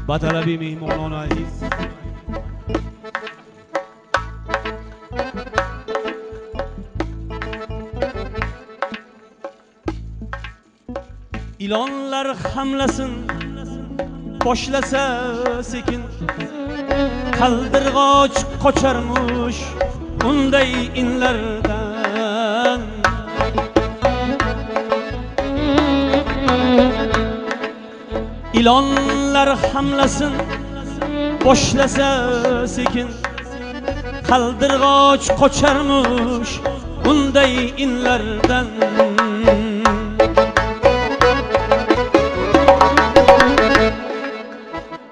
بطلبی می مولانا عزیز İlanlar hamlasın boşlasa sekin Kaldırgaç koçarmış unday inlerden İlanlar hamlasın boşlasa sekin Kaldırgaç koçarmış unday inlerden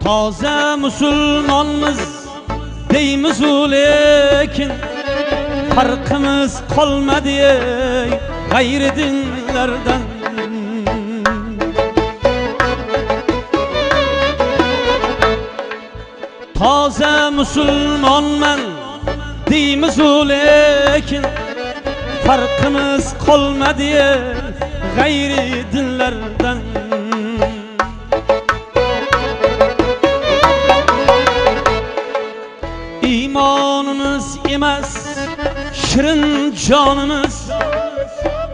Taze Müslümanımız deymiz lekin farkımız kalmadı gayri dinlerden Taze Müslümanman deymiz lekin farkımız kalmadı gayri dinlerden İmanımız emas şirin canımız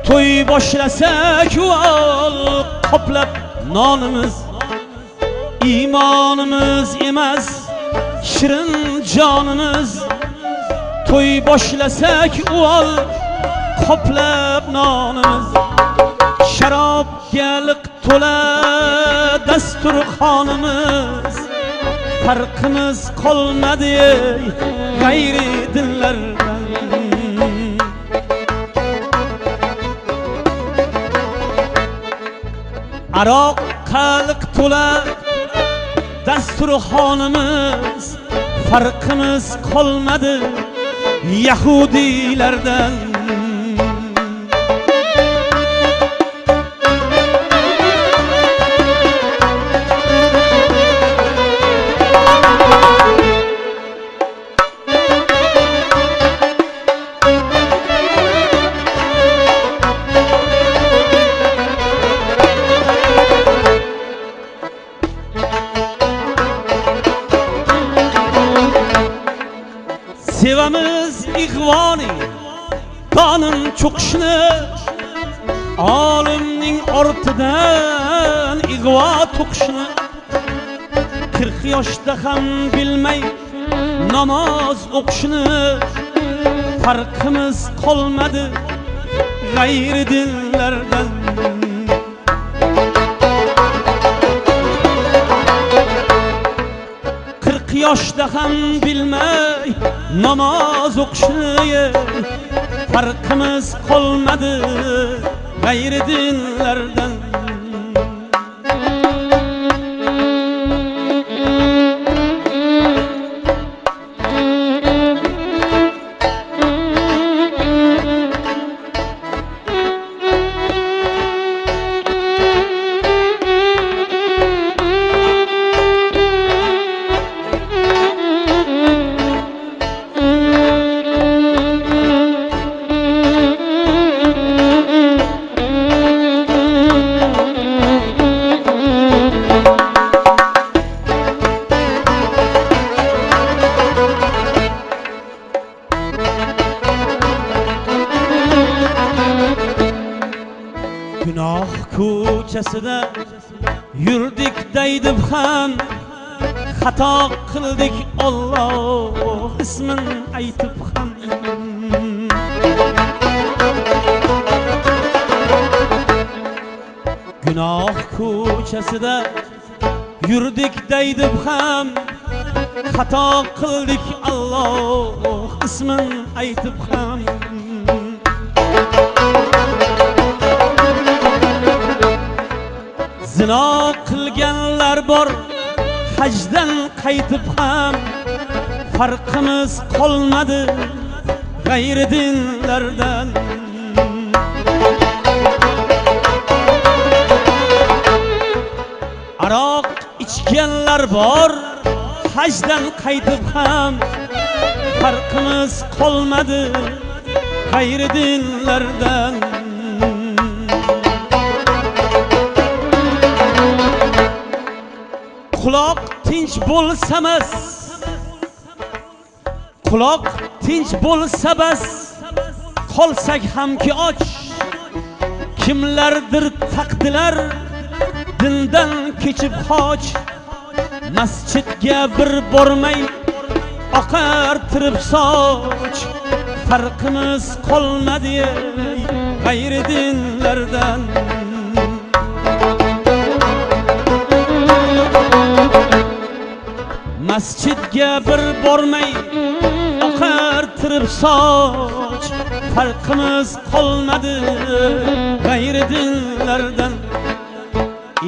Toy boşlasak val qoplab nonimiz İmanımız emas şirin canımız Toy boşlasak val qoplab nonimiz Şarab geliq to'la dasturxonimiz Farkımız kalmadı gayri dinlerden Aroq qaliq to'la dasturxonimiz Farkımız kalmadı Yahudilerden Sevamiz ihvani kanın çokşunu Alimning ortidan ig'vo to'qishni 40 yoshda ham bilmay namoz o'qishni Farkımız qolmadi g'ayri dinlardan Yoshda ham bilmay namoz o'qishni farqimiz qolmadi g'ayri dinlardan Günah ko'chasida yurdik deydi ham xato qildik Alloh ismin aytib ham Günah ko'chasida yurdik deydi ham xato qildik Alloh ismin aytib ham Zino qilganlar bor hajdan qaytib ham farqimiz qolmadi g'ayri dinlardan Aroq ichganlar bor hajdan qaytib ham farqimiz qolmadi g'ayri dinlardan Quloq tinch bo'lsa bas, quloq tinch bo'lsa bas, qolsak hamki och. Kimlardir taqdilar dindan kechib xoch. Masjidga bir bormay oqartirib soch. Farqimiz qolmadi g'ayri dinlardan. Masjidga bir bormay oqartirib soch. Farqimiz qolmadi g'ayri dinlardan.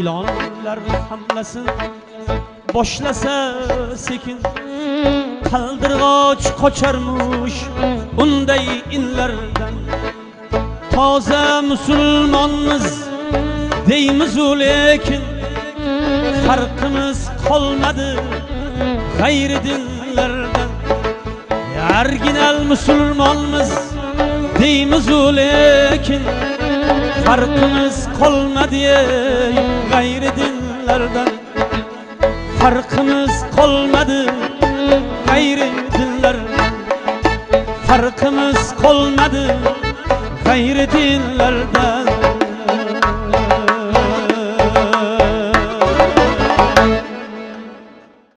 İlonlar hamlasin boshlasa sekin, qaldirg'och qocharmush unday inlardan. Toza musulmonmiz deymiz lekin farqimiz qolmadi g'ayri dinlardan. Original musulmonmiz deymiz lekin farqimiz qolmadi g'ayri dinlardan. Farqimiz qolmadi g'ayri dinlardan. Farqimiz qolmadi g'ayri dinlardan.